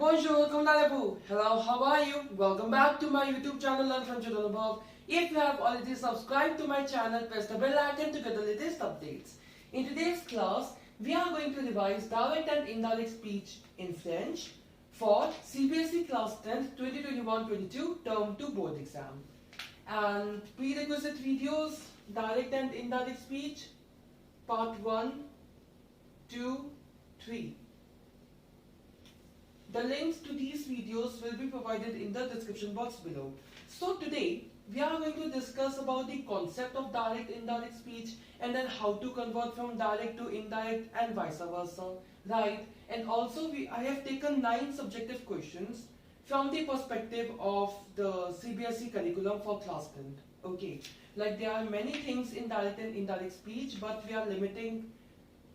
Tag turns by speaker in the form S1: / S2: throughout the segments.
S1: Bonjour, comment allez-vous? Hello, how are you? Welcome back to my YouTube channel Learn from Anubhav. If you have already subscribed to my channel, press the bell icon to get the latest updates. In today's class, we are going to revise direct and indirect speech in French for CBSE Class 10th 2021-22 Term 2 Board Exam. And prerequisite videos, direct and indirect speech, part 1, 2, 3. The links to these videos will be provided in the description box below. So today we are going to discuss about the concept of direct indirect speech and then how to convert from direct to indirect and vice versa, right? And also I have taken 9 subjective questions from the perspective of the CBSE curriculum for class 10. Okay, like there are many things in direct and indirect speech, but we are limiting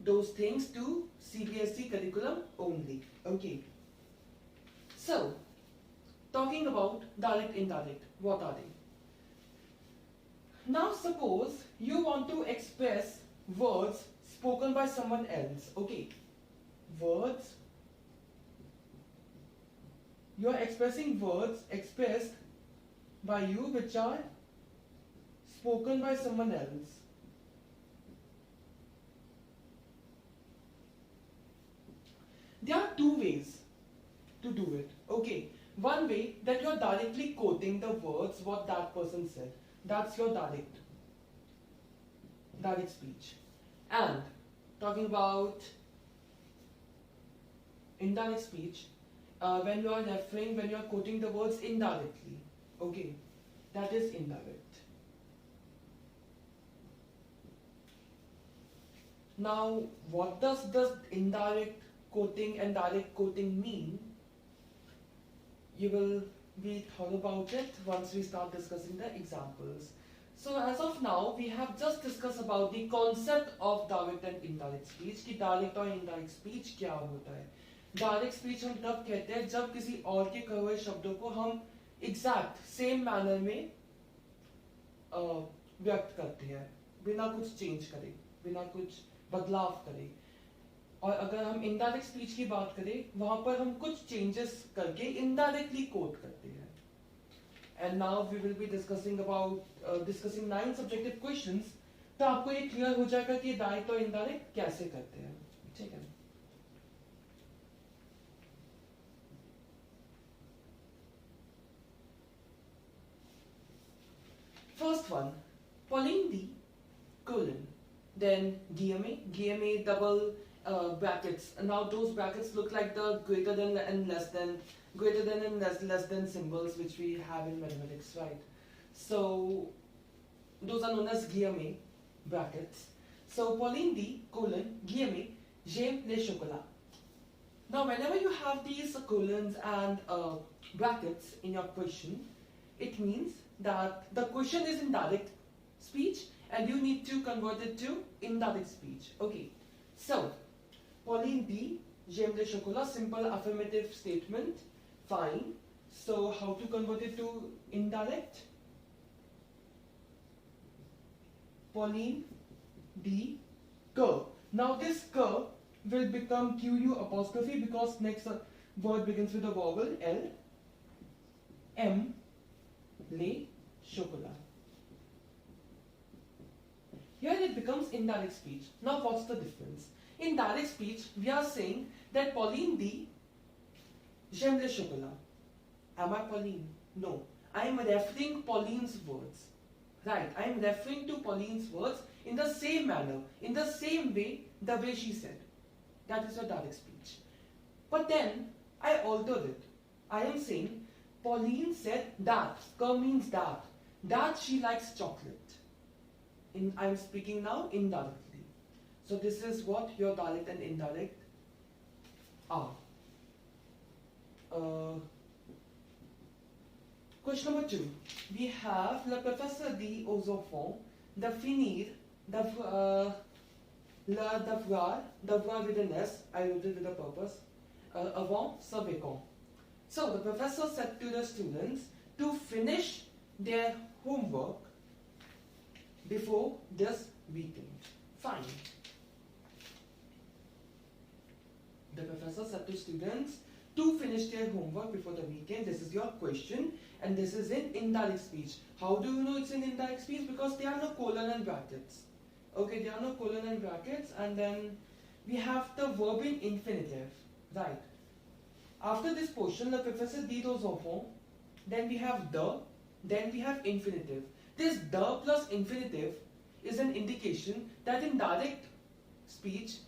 S1: those things to CBSE curriculum only. Okay. So, talking about direct indirect, what are they? Now suppose you want to express words spoken by someone else. Okay, words, you are expressing words expressed by you which are spoken by someone else. There are 2 ways to do it. Okay, one way that you're directly quoting the words what that person said. That's your direct speech. And talking about indirect speech, when you are quoting the words indirectly. Okay, that is indirect. Now, what does the indirect quoting and direct quoting mean? You will be thought about it once we start discussing the examples. So as of now, we have just discussed about the concept of direct and indirect speech कि direct और indirect speech क्या होता है. Direct speech हम तब कहते हैं जब किसी और के कहे हुए शब्दों को हम exact same manner में व्यक्त करते हैं बिना कुछ change करे, बिना कुछ बदलाव करे. और अगर हम इनडायरेक्ट स्पीच की बात करें वहां पर हम कुछ चेंजेस करके इनडायरेक्टली कोट करते हैं. And now we will be discussing 9 subjective questions. तो आपको ये क्लियर हो जाएगा कि डायरेक्ट और इनडायरेक्ट कैसे करते हैं. ठीक है. First one, Pauline D, colon, then GMA double brackets. Now those brackets look like the greater than and less than, less than symbols which we have in mathematics, right? So those are known as GMA brackets. So Pauline D, colon, GMA, j'aime les chocolats. Now whenever you have these colons and brackets in your question, it means that the question is in direct speech and you need to convert it to indirect speech. Okay, so Pauline D, j'aime les chocolats, simple affirmative statement, fine. So how to convert it to indirect? Pauline D, que. Now this que will become QU apostrophe because next word begins with a vowel L. M, les chocolats. Here it becomes indirect speech. Now what's the difference? In direct speech, we are saying that Pauline D, j'aime les chocolats. Am I Pauline? No. I am referring Pauline's words. Right. I am referring to Pauline's words in the same manner, in the same way, the way she said. That is your direct speech. But then, I altered it. I am saying, Pauline said that. Que means that she likes chocolate. I am speaking now indirectly. So this is what your direct and indirect are. Question number 2. We have le professeur dit aux enfants de finir le devoir with an S, I wrote it with a purpose, avant ce week-end. So the professor said to the students to finish their homework before this weekend. Fine. The professor said to students to finish their homework before the weekend. This is your question, and this is in indirect speech. How do you know it's in indirect speech? Because there are no colon and brackets. Okay, there are no colon and brackets, and then we have the verb in infinitive, right? After this portion, the professor dit aux enfants, then we have the, then we have infinitive. This the plus infinitive is an indication that in direct speech,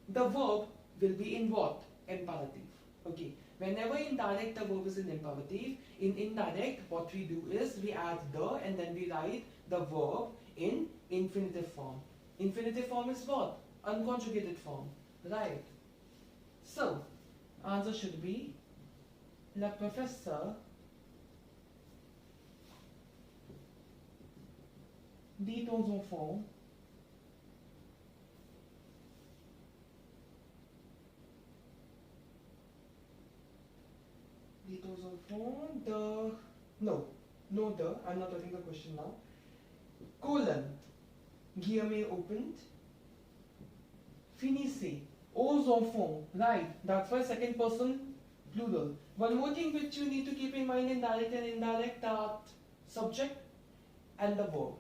S1: the verb will be in what? Imperative. Okay. Whenever in direct the verb is in imperative, in indirect what we do is we add the and then we write the verb in infinitive form. Infinitive form is what? Unconjugated form. Right. So, answer should be le professeur dit aux enfants the, no the, I'm not writing the question now, colon, guillemets opened, finissez, aux enfants, right, that's why second person plural. One more thing which you need to keep in mind in direct and indirect, that subject and the verb.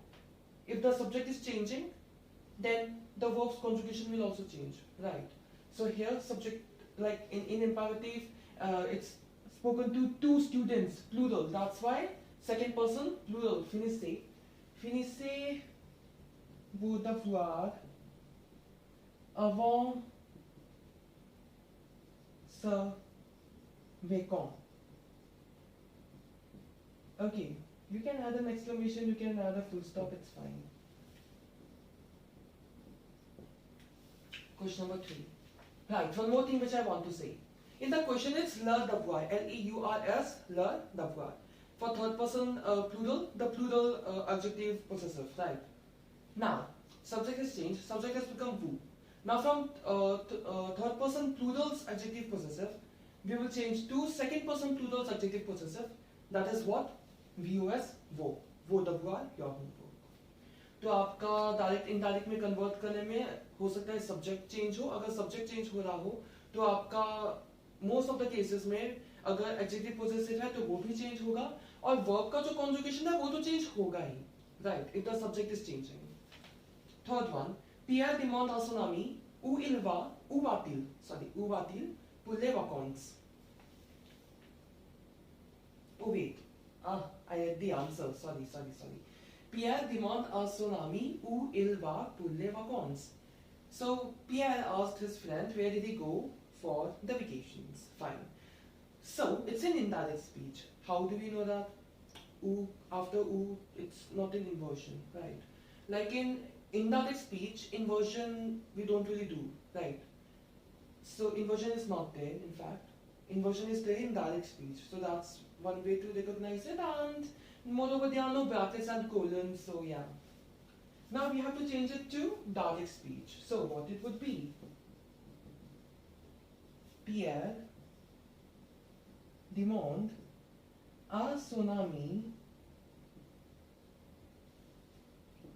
S1: If the subject is changing, then the verb's conjugation will also change, right? So here subject, like in imperative, it's spoken to two students, plural. That's why second person, plural, finissez. Finissez vos devoirs avant ce week-end. Okay, you can add an exclamation, you can add a full stop, it's fine. Question number 3. Right, one more thing which I want to say. In the question it's le devoir, L-E-U-R-S, le devoir. For third person plural, the plural adjective possessive, right? Now, subject has changed, subject has become vous. Now from third person plural's adjective possessive, we will change to second person plural's adjective possessive. That is what? VOS, वो devoir, your homework. तो आपका direct indirect में convert करने में हो सकता है subject change हो. अगर सब्जेक्ट चेंज हो रहा हो तो आपका मोस्ट ऑफ द केसेस में अगर एडजेक्टिव पोजेसिव है तो वो भी चेंज होगा और वर्ब का जो कॉन्जुगेशन है वो तो चेंज होगा ही, right, if the subject is changing. Third one, Pierre demande à son ami où il va, où va-t-il pour les vacances. Oh wait, I had the answer, sorry. Pierre demande à son ami où il va pour les vacances. So Pierre asked his friend where did he go for the vacations. Fine. So it's an indirect speech. How do we know that? Où, after où, it's not an inversion, right? Like in indirect speech, inversion we don't really do, right? So inversion is not there, in fact. Inversion is there in direct speech. So that's one way to recognize it, and moreover there are no brackets and colons, so yeah. Now we have to change it to direct speech. So what it would be? Pierre demande à son ami,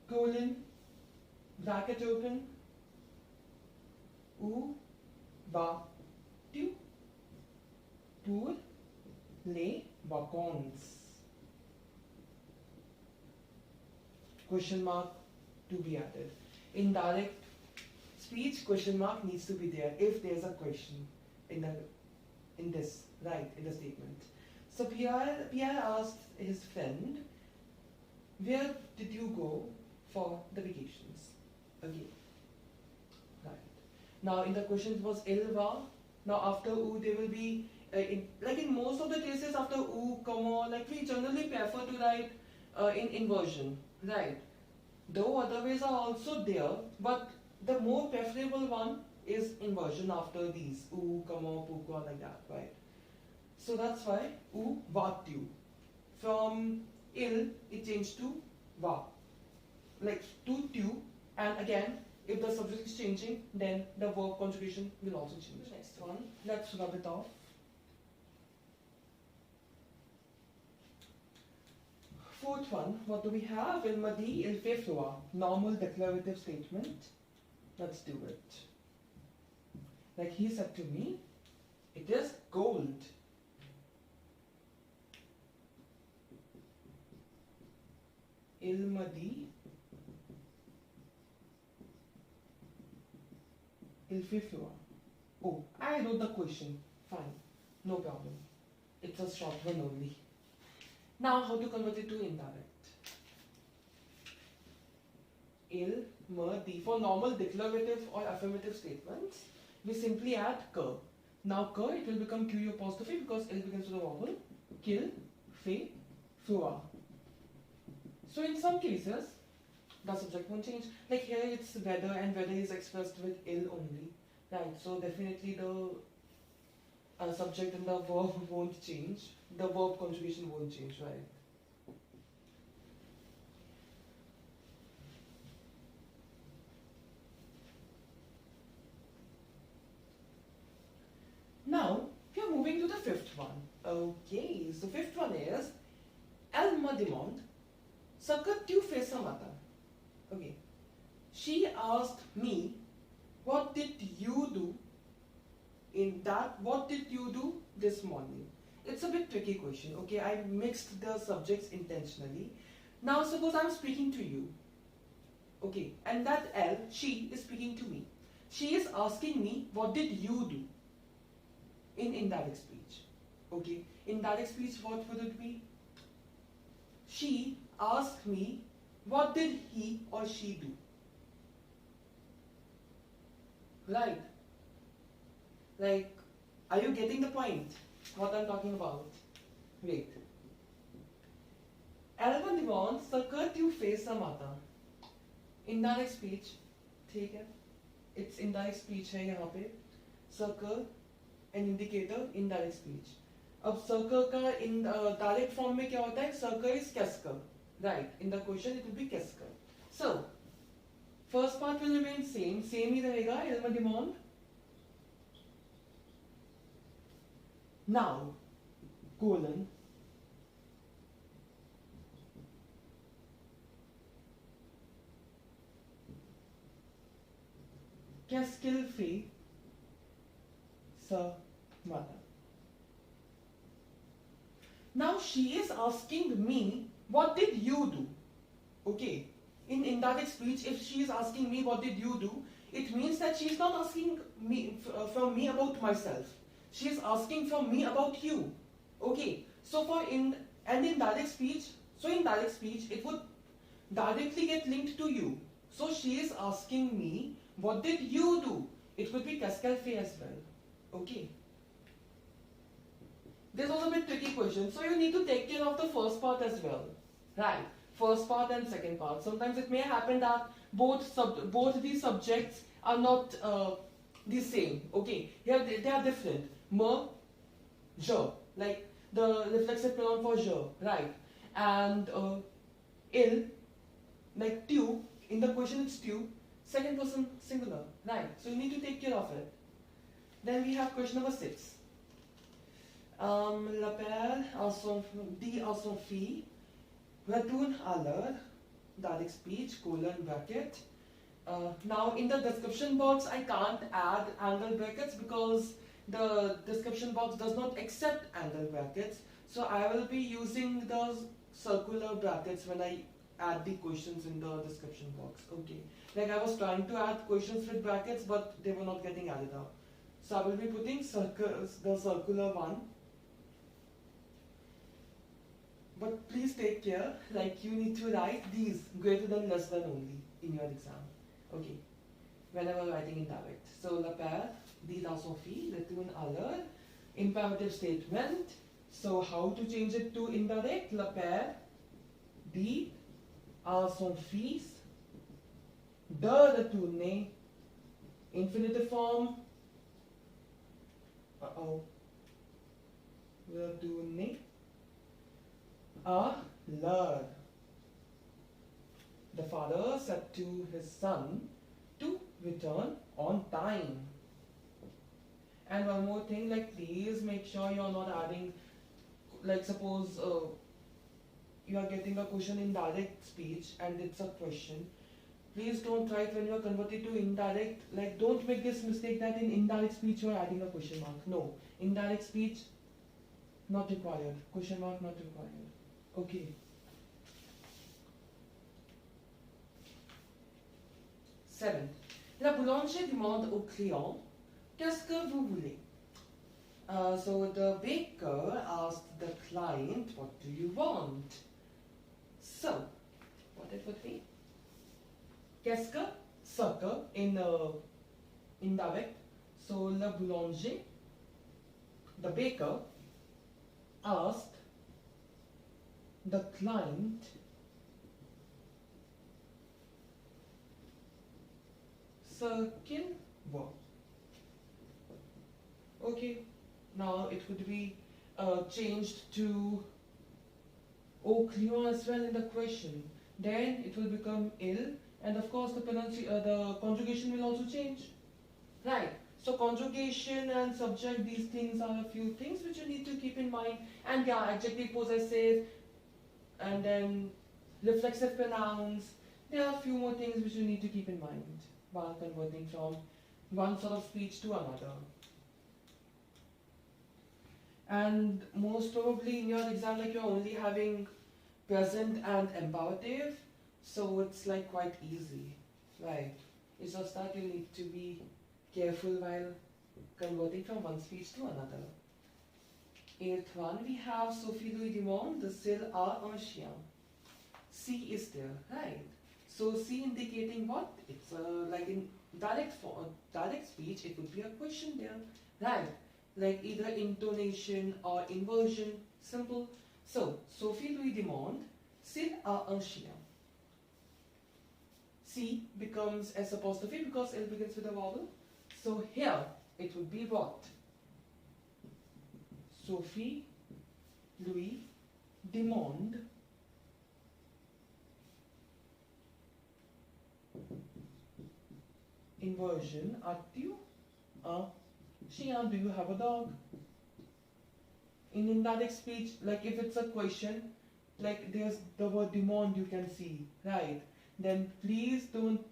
S1: colon, bracket open, où vas-tu pour les vacances? Question mark to be added. In direct speech, question mark needs to be there if there's a question in this, right, in the statement. So Pierre asked his friend, where did you go for the vacations? Again. Right. Now in the question it was il va. Now after où there will be, like in most of the cases after où, comma, like we generally prefer to write in inversion, right? Though other ways are also there, but the more preferable one is inversion after these, où, comma, pourquoi, like that, right? So that's why où vas-tu. From il, it changed to va. Like to tu, and again, if the subject is changing, then the verb conjugation will also change. Next one, let's rub it off. Fourth one, what do we have? Il m'a dit, il fait froid. Normal declarative statement. Let's do it. Like he said to me, It is gold. Ilma di ilfifua. Oh, I wrote the question. Fine, no problem. It's a short one only. Now, how to convert it to indirect? Ilma di. For normal declarative or affirmative statements, we simply add k. Now k, it will become q apostrophe because l begins with a vowel. Kil, fe, fua. So in some cases, the subject won't change. Like here it's weather and weather is expressed with ill only. Right, so definitely the subject and the verb won't change. The verb conjugation won't change, right? Now, we are moving to the fifth one. Okay, so fifth one is Elle me demande ce que tu fais ce matin. Okay, she asked me, what did you do in that? What did you do this morning? It's a bit tricky question. Okay, I mixed the subjects intentionally. Now, suppose I'm speaking to you. Okay, and that Elle, she is speaking to me. She is asking me, what did you do? In indirect speech. Okay, indirect speech, what would it be? She asked me, what did he or she do? Right. Like, are you getting the point? What I'm talking about? Wait. Elle me demande ce que tu fais ce matin. Indirect speech, ठीक है? It's indirect speech है यहाँ पे. Circle, an indicator, indirect speech. अब circle का in direct form में क्या होता है? Circle is qu'est-ce que, right? In the question it will be qu'est-ce que. So first part will remain same ही रहेगा. Elle me demande. Now colon qu'est-ce qu'il fait ce matin? Now she is asking me, what did you do? Okay, in indirect speech, if she is asking me, what did you do? It means that she is not asking me from me about myself. She is asking from me about you. Okay, so for in direct speech, it would directly get linked to you. So she is asking me, what did you do? It could be qu'est-ce qu'elle fait as well. Okay. This was a bit tricky question, so you need to take care of the first part as well, right? First part and second part. Sometimes it may happen that both these subjects are not the same. Okay, here they are different. Me, je, like the reflexive pronoun for je, right? And il, like tu. In the question it's tu. Second person singular, right? So you need to take care of it. Then we have question number 6. L'appelle dit à son fille, retourne à l'heure, direct speech, colon, bracket. Now in the description box, I can't add angle brackets because the description box does not accept angle brackets. So I will be using the circular brackets when I add the questions in the description box. Okay. Like I was trying to add questions with brackets, but they were not getting added up. So I will be putting the circular one. But please take care, like you need to write these greater than less than only in your exam. Okay, whenever writing indirect. So, la paire dit à son fils, retourne à l'heure. Imperative statement. So, how to change it to indirect? La paire dit à son fils de retourner. Infinitive form. Retourner à l'heure. The father said to his son to return on time. And one more thing, like please make sure you are not adding, like suppose you are getting a question in direct speech and it's a question. Please don't write when you are converted to indirect, like don't make this mistake that in indirect speech you are adding a question mark. No, Indirect speech, not required. Question mark, not required. Okay. 7. La boulanger demande au client, qu'est-ce que vous voulez? So the baker asked the client, what do you want? So, what it would be? Qu'est-ce que, ce que in indirect. So le boulanger, the baker, asked the client ce qu'il veut. Okay, now it could be changed to au client as well in the question. Then it will become il, and of course the conjugation will also change. Right. So conjugation and subject, these things are a few things which you need to keep in mind. And yeah, adjective, possessive, and then reflexive pronouns. There are a few more things which you need to keep in mind while converting from one sort of speech to another. And most probably in your exam, like, you're only having present and imperative, so it's like quite easy, right? It's just that you need to be careful while converting from one speech to another. 8th one, we have Sophie Louis demande de s'il a un chien. C is there, right? So C indicating what? It's like in direct speech, it would be a question there, right? Like either intonation or inversion, simple. So Sophie Louis demande s'il a un chien. C becomes S apostrophe because L begins with a vowel. So here it would be what? Sophie Louis demande inversion, as-tu un chien? Do you have a dog? In indirect speech, like if it's a question, like there's the word demande you can see, right? Then please don't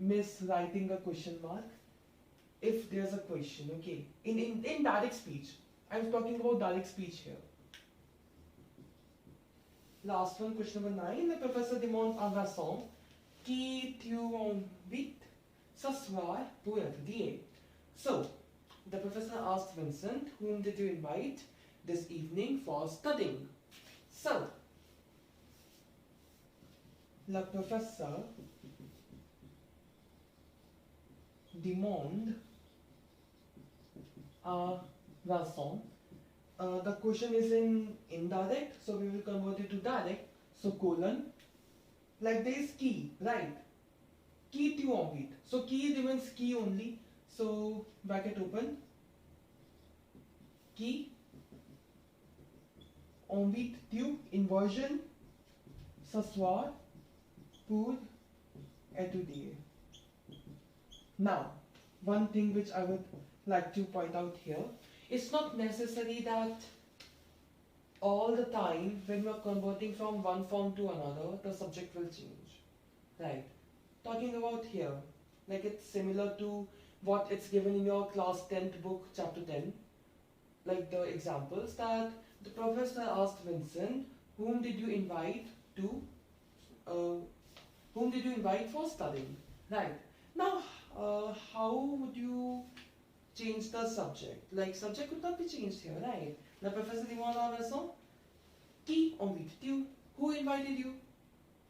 S1: miss writing a question mark if there's a question, okay? In direct speech, I'm talking about direct speech here. Last one, question number 9. Le professeur demande à Vincent qui tu invites ce soir pour étudier. So, the professor asked Vincent, whom did you invite this evening for studying? So, le professeur demande à Vincent. The question is in indirect, so we will convert it to direct. So colon, like there is qui, right? Qui tu invites. So qui remains qui only. So bracket open. Qui invite tu, inversion, ce soir pour étudier. Now, one thing which I would like to point out here, it's not necessary that all the time when we are converting from one form to another, the subject will change, right? Talking about here, like it's similar to what it's given in your class 10th book, chapter 10, like the examples that the professor asked Vincent, whom did you invite for studying, right? Now, how would you change the subject? Like subject could not be changed here, right? Le professeur demande à Vincent, qui invite tu? Who invited you?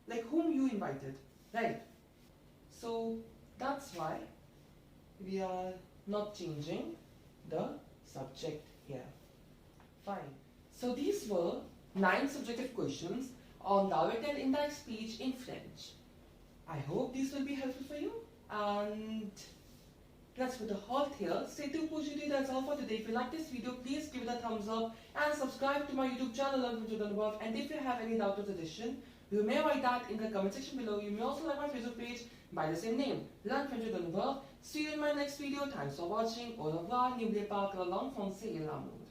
S1: Like whom you invited, right? So that's why we are not changing the subject here. Fine. So these were 9 subjective questions on direct and indirect speech in French. I hope these will be helpful for you, and let's put a halt here. C'est tout pour aujourd'hui, that's all for today. If you like this video, please give it a thumbs up and subscribe to my YouTube channel, Learn from Anubhav. And if you have any doubt or suggestion, you may write that in the comment section below. You may also like my Facebook page by the same name, Learn from Anubhav. See you in my next video. Thanks for watching. Au revoir. N'oubliez pas que la langue française est l'amour.